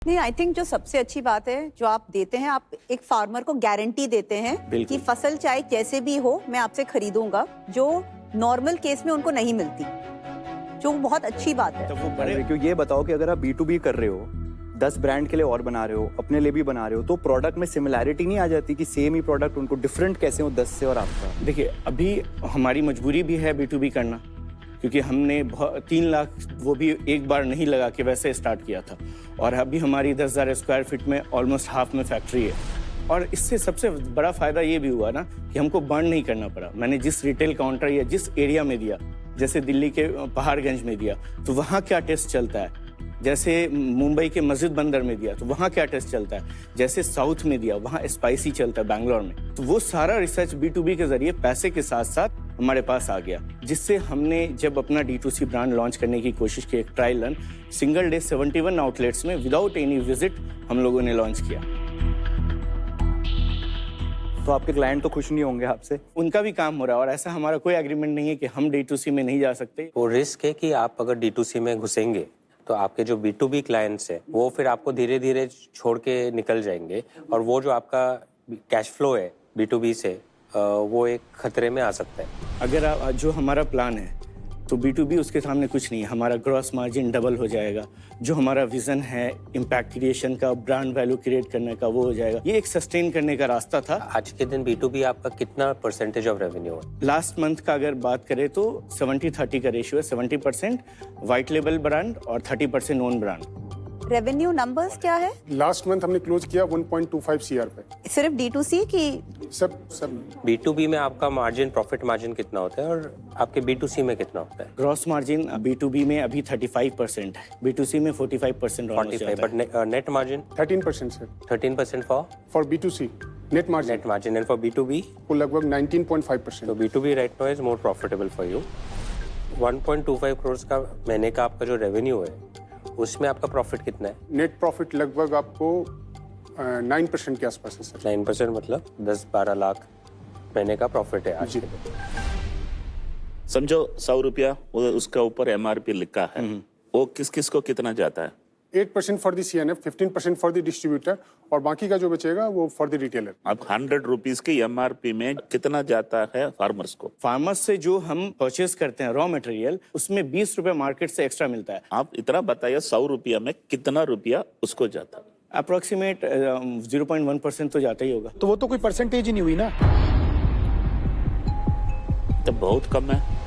नहीं, I think जो सबसे अच्छी बात है जो आप देते हैं, आप एक फार्मर को गारंटी देते हैं कि फसल चाहे कैसे भी हो मैं आपसे खरीदूंगा, जो नॉर्मल केस में उनको नहीं मिलती, जो बहुत अच्छी बात है। तो वो बड़े क्योंकि ये बताओ कि अगर आप B2B कर रहे हो, 10 ब्रांड के लिए और बना रहे हो, अपने लिए भी बना रहे हो, तो प्रोडक्ट में सिमिलैरिटी नहीं आ जाती कि सेम ही प्रोडक्ट उनको डिफरेंट कैसे हो 10 से और आपका? देखिए, अभी हमारी मजबूरी भी है B2B करना, क्योंकि हमने 3 लाख वो भी एक बार नहीं लगा के वैसे स्टार्ट किया था, और अभी हमारी 10,000 स्क्वायर फीट में ऑलमोस्ट हाफ में फैक्ट्री है। और इससे सबसे बड़ा फायदा ये भी हुआ ना कि हमको बर्न नहीं करना पड़ा। मैंने जिस रिटेल काउंटर या जिस एरिया में दिया, जैसे दिल्ली के पहाड़गंज में दिया तो वहाँ क्या टेस्ट चलता है, जैसे मुंबई के मस्जिद बंदर में दिया तो वहाँ क्या टेस्ट चलता है, जैसे साउथ में दिया वहाँ स्पाइसी चलता है बैंगलोर में, तो वो सारा रिसर्च B2B के जरिए पैसे के साथ साथ हमारे पास आ गया, जिससे हमने जब अपना D2C ब्रांड लॉन्च करने की कोशिश की, एक trial run single day 71 outlets में विदाउट एनी विजिट हम लोगों ने लॉन्च किया। तो आपके क्लाइंट तो खुश नहीं होंगे आपसे? उनका भी काम हो रहा है, और ऐसा हमारा कोई एग्रीमेंट नहीं है कि हम D2C में नहीं जा सकते। वो रिस्क है कि आप अगर D2C में घुसेंगे तो आपके जो B2B क्लाइंट्स है वो फिर आपको धीरे धीरे छोड़ के निकल जाएंगे, और वो जो आपका कैश फ्लो है B2B से वो एक खतरे में आ सकता है। अगर जो हमारा प्लान है तो B2B उसके सामने कुछ नहीं है। हमारा ग्रॉस मार्जिन डबल हो जाएगा, जो हमारा विजन है इम्पैक्ट क्रिएशन का, ब्रांड वैल्यू क्रिएट करने का, वो हो जाएगा। ये एक सस्टेन करने का रास्ता था। आज के दिन B2B आपका कितना परसेंटेज ऑफ रेवेन्यू है? लास्ट मंथ का अगर बात करें तो 70-30 का रेशियो है। 70% व्हाइट लेबल ब्रांड और 30% ओन ब्रांड। रेवेन्यू नंबर्स क्या है? लास्ट मंथ हमने क्लोज किया 1.25 CR पे। सिर्फ D2C की? सब B2B में आपका मार्जिन, प्रॉफिट मार्जिन कितना होता है और आपके B2C में कितना होता है? ग्रॉस मार्जिन B2B में अभी 35% है, B2C में 45% 45, but net margin 13% sir 13% for B2C। Net margin and for B2B वो लगभग 19.5%। तो B2B right now is more profitable for you. 1.25 crore का महीने का आपका जो रेवेन्यू है उसमें आपका प्रॉफिट कितना है? नेट प्रॉफिट लगभग आपको 9% के आसपास है सर। 9% मतलब 10-12 लाख महीने का प्रॉफिट है आज के दिन। समझो 100 रुपया उसका ऊपर MRP लिखा है, वो किस किस को कितना जाता है? 8% for the CNF, 15% for the distributor, और बाकी का जो बचेगा वो फॉर द रिटेलर। अब 100 रुपीज की MRP में कितना जाता है फार्मर्स को? फार्मर्स से जो हम परचेज करते हैं रॉ मटेरियल, उसमें 20 रुपए मार्केट से एक्स्ट्रा मिलता है। आप इतना बताइए 100 रुपया में कितना रुपया उसको जाता है? अप्रोक्सीमेट 0.1% तो जाता ही होगा। तो वो तो कोई परसेंटेज ही नहीं हुई ना। तो बहुत कम है।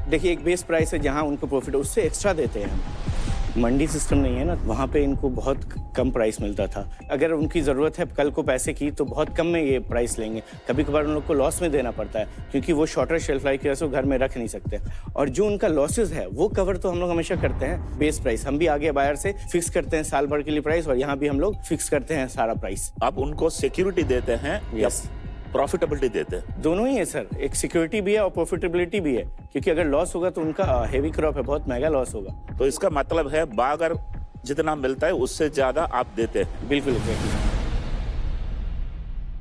देखिए, एक बेस प्राइस है जहां उनको प्रॉफिट है, उससे एक्स्ट्रा देते हैं हम। मंडी सिस्टम नहीं है ना, वहाँ पे इनको बहुत कम प्राइस मिलता था। अगर उनकी ज़रूरत है कल को पैसे की तो बहुत कम में ये प्राइस लेंगे। कभी कभार उन लोग को लॉस में देना पड़ता है, क्योंकि वो शॉर्टर शेल्फ लाइफ की वजह से वो घर में रख नहीं सकते। और जो उनका लॉसेज है वो कवर तो हम लोग हमेशा करते हैं। बेस प्राइस हम भी आगे बायर से फिक्स करते हैं साल भर के लिए प्राइस, और यहाँ भी हम लोग फिक्स करते हैं सारा प्राइस। आप उनको सिक्योरिटी देते हैं या प्रॉफिटेबिलिटी देते हैं? दोनों ही है सर, एक सिक्योरिटी भी है और प्रॉफिटेबिलिटी भी है, क्योंकि अगर लॉस होगा तो उनका हेवी क्रॉप है, बहुत महंगा लॉस होगा। तो इसका मतलब है बागर जितना मिलता है उससे ज्यादा आप देते हैं? बिल्कुल एग्जैक्टली।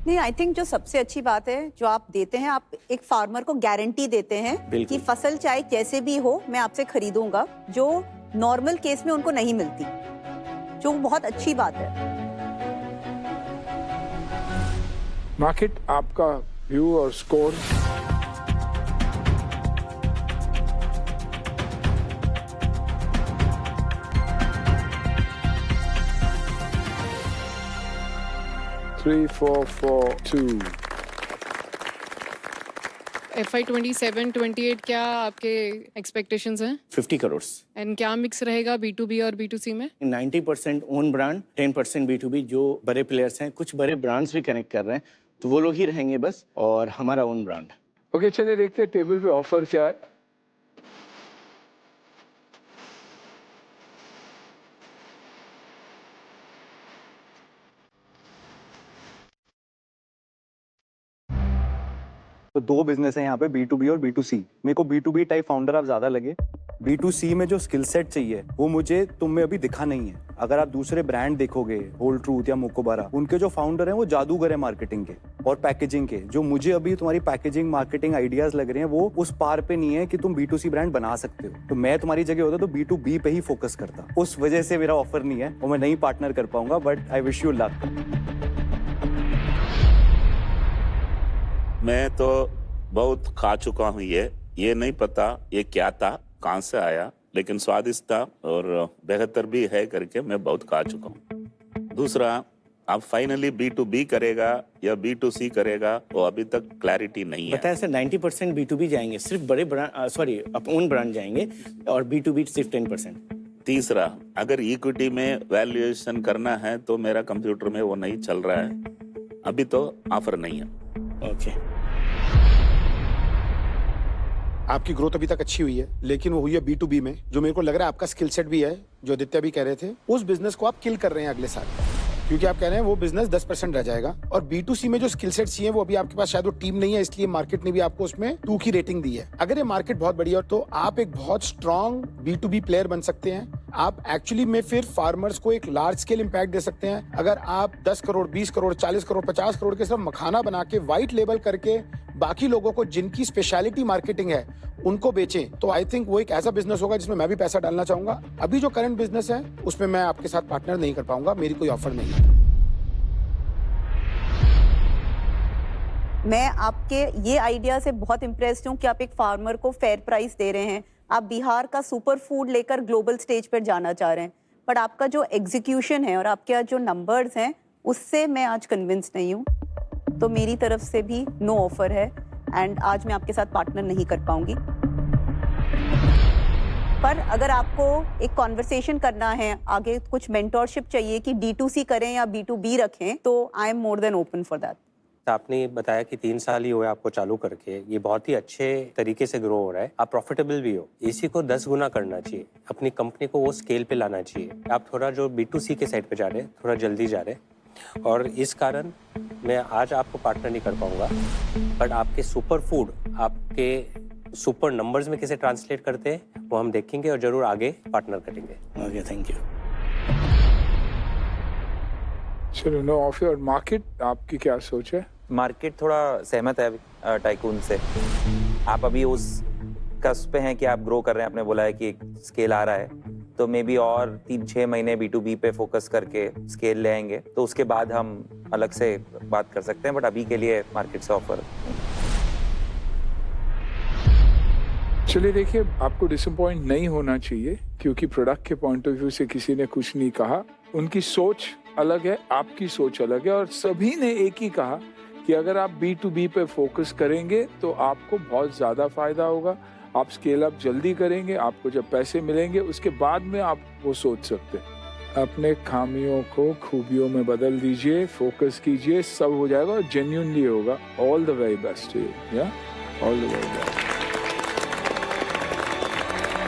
नहीं, आई थिंक जो सबसे अच्छी बात है जो आप देते हैं, आप एक फार्मर को गारंटी देते हैं कि फसल चाहे कैसे भी हो मैं आपसे खरीदूंगा, जो नॉर्मल केस में उनको नहीं मिलती, जो बहुत अच्छी बात है। मार्केट आपका व्यू और स्कोर। Three, 4, 4, 2. FY 27-28 क्या आपके एक्सपेक्टेशंस हैं? 50 करोड़। एंड क्या मिक्स रहेगा B2B और B2C में? 90% ओन ब्रांड, 10% B2B। जो बड़े प्लेयर्स हैं, कुछ बड़े ब्रांड्स भी कनेक्ट कर रहे हैं, तो वो लोग ही रहेंगे बस, और हमारा ओन ब्रांड। ओके, चलिए देखते हैं टेबल पे ऑफर क्या है। तो 2 बिजनेस है यहाँ पे, B2B और B2C। मेरे को B2B टाइप फाउंडर आप ज्यादा लगे। B2C में जो स्किल सेट चाहिए वो मुझे तुम में अभी दिखा नहीं है। अगर आप दूसरे ब्रांड देखोगे, होल ट्रूथ या मुकोबारा, उनके जो फाउंडर हैं वो जादूगर है मार्केटिंग के और पैकेजिंग के। जो मुझे अभी तुम्हारी पैकेजिंग मार्केटिंग आइडियाज लग रहे हैं वो उस पार पे नहीं है कि तुम B2C ब्रांड बना सकते हो। तो मैं तुम्हारी जगह होता तो B2B पे ही फोकस करता। उस वजह से मेरा ऑफर नहीं है और मैं नहीं पार्टनर कर पाऊंगा, but I wish you luck. मैं तो बहुत खा चुका हूँ ये नहीं पता ये क्या था, कहाँ से आया, लेकिन स्वादिष्ट था और बेहतर भी है करके मैं बहुत खा चुका हूँ। दूसरा, आप फाइनली B2B करेगा या B2C करेगा वो अभी तक क्लैरिटी नहीं है। बताया सर 90% B2B जाएंगे, सिर्फ बड़े ब्रांड सॉरी ओन ब्रांड जाएंगे और B2B सिर्फ 10%। तीसरा, अगर इक्विटी में वैल्यूएशन करना है तो मेरा कंप्यूटर में वो नहीं चल रहा है, अभी तो ऑफर नहीं है। ओके। आपकी ग्रोथ अभी तक अच्छी हुई है, लेकिन वो हुई है B2B में, जो मेरे को लग रहा है आपका स्किल सेट भी है, जो आदित्य भी कह रहे थे। उस बिजनेस को आप किल कर रहे हैं अगले साल, क्योंकि आप कह रहे हैं वो बिजनेस 10% रह जाएगा। और B2C में जो स्किल सेट चाहिए वो अभी आपके पास शायद वो टीम नहीं है, इसलिए मार्केट ने भी आपको उसमें 2 की रेटिंग दी है। अगर ये मार्केट बहुत बड़ी है तो आप एक बहुत स्ट्रॉन्ग B2B प्लेयर बन सकते हैं। आप एक्चुअली में फिर फार्मर्स को एक लार्ज स्केल इम्पैक्ट दे सकते हैं। अगर आप 10 करोड़, 20 करोड़, 40 करोड़, 50 करोड़ के सिर्फ मखाना बना के व्हाइट लेबल करके बाकी लोगों को जिनकी स्पेशलिटी मार्केटिंग है उनको बेचें, तो आई थिंक वो एक ऐसा बिजनेस होगा जिसमें मैं भी पैसा डालना चाहूंगा। अभी जो करंट बिजनेस है उसमें मैं आपके साथ पार्टनर नहीं कर पाऊंगा, मेरी कोई ऑफर नहीं है। मैं आपके ये आइडिया से बहुत इम्प्रेस्ड हूँ कि आप एक फार्मर को फेयर प्राइस दे रहे हैं। आप बिहार का सुपर फूड लेकर ग्लोबल स्टेज पर जाना चाह रहे हैं, बट आपका जो एग्जीक्यूशन है और आपके जो नंबर्स हैं उससे मैं आज कन्विंस नहीं हूँ। तो मेरी तरफ से भी नो ऑफर है एंड आज मैं आपके साथ पार्टनर नहीं कर पाऊंगी। पर अगर आपको एक कॉन्वर्सेशन करना है, आगे कुछ मेंटोरशिप चाहिए कि D2C करें या B2B रखें, तो I am more than open for that. आपने बताया कि 3 साल ही हुए आपको चालू करके, ये बहुत ही अच्छे तरीके से ग्रो हो रहा है, आप प्रॉफिटेबल भी हो। इसी को 10 गुना करना चाहिए, अपनी कंपनी को वो स्केल पे लाना चाहिए। आप थोड़ा जो B2C के साइड पे जा रहे हैं, थोड़ा जल्दी जा रहे हैं और इस कारण मैं आज आपको पार्टनर नहीं कर पाऊंगा, बट आपके सुपर फूड आपके सुपर नंबर्स में कैसे ट्रांसलेट करते हैं वो हम देखेंगे और जरूर आगे पार्टनर करेंगे। Okay, thank you. चलो, नो ऑफ योर मार्केट, आपकी क्या सोच है? मार्केट थोड़ा सहमत है टाइकून से। आप अभी उस कस्प पे हैं कि आप ग्रो कर रहे हैं, आपने बोला है कि एक स्केल आ रहा है, तो मे बी और 3-6 महीने B2B पे फोकस करके स्केल ले आएंगे, तो उसके बाद हम अलग से बात कर सकते हैं, बट अभी के लिए मार्केट से ऑफर। चलिए देखिए, आपको डिसअपॉइंट नहीं होना चाहिए, क्योंकि प्रोडक्ट के पॉइंट ऑफ व्यू से किसी ने कुछ नहीं कहा। उनकी सोच अलग है, आपकी सोच अलग है, और सभी ने एक ही कहा कि अगर आप B2B पे फोकस करेंगे तो आपको बहुत ज़्यादा फायदा होगा। आप स्केल अप जल्दी करेंगे, आपको जब पैसे मिलेंगे उसके बाद में आप वो सोच सकते हैं। अपने खामियों को खूबियों में बदल दीजिए, फोकस कीजिए, सब हो जाएगा और जेन्युइनली होगा। All the very best to you, या ऑल द वेरी बेस्ट।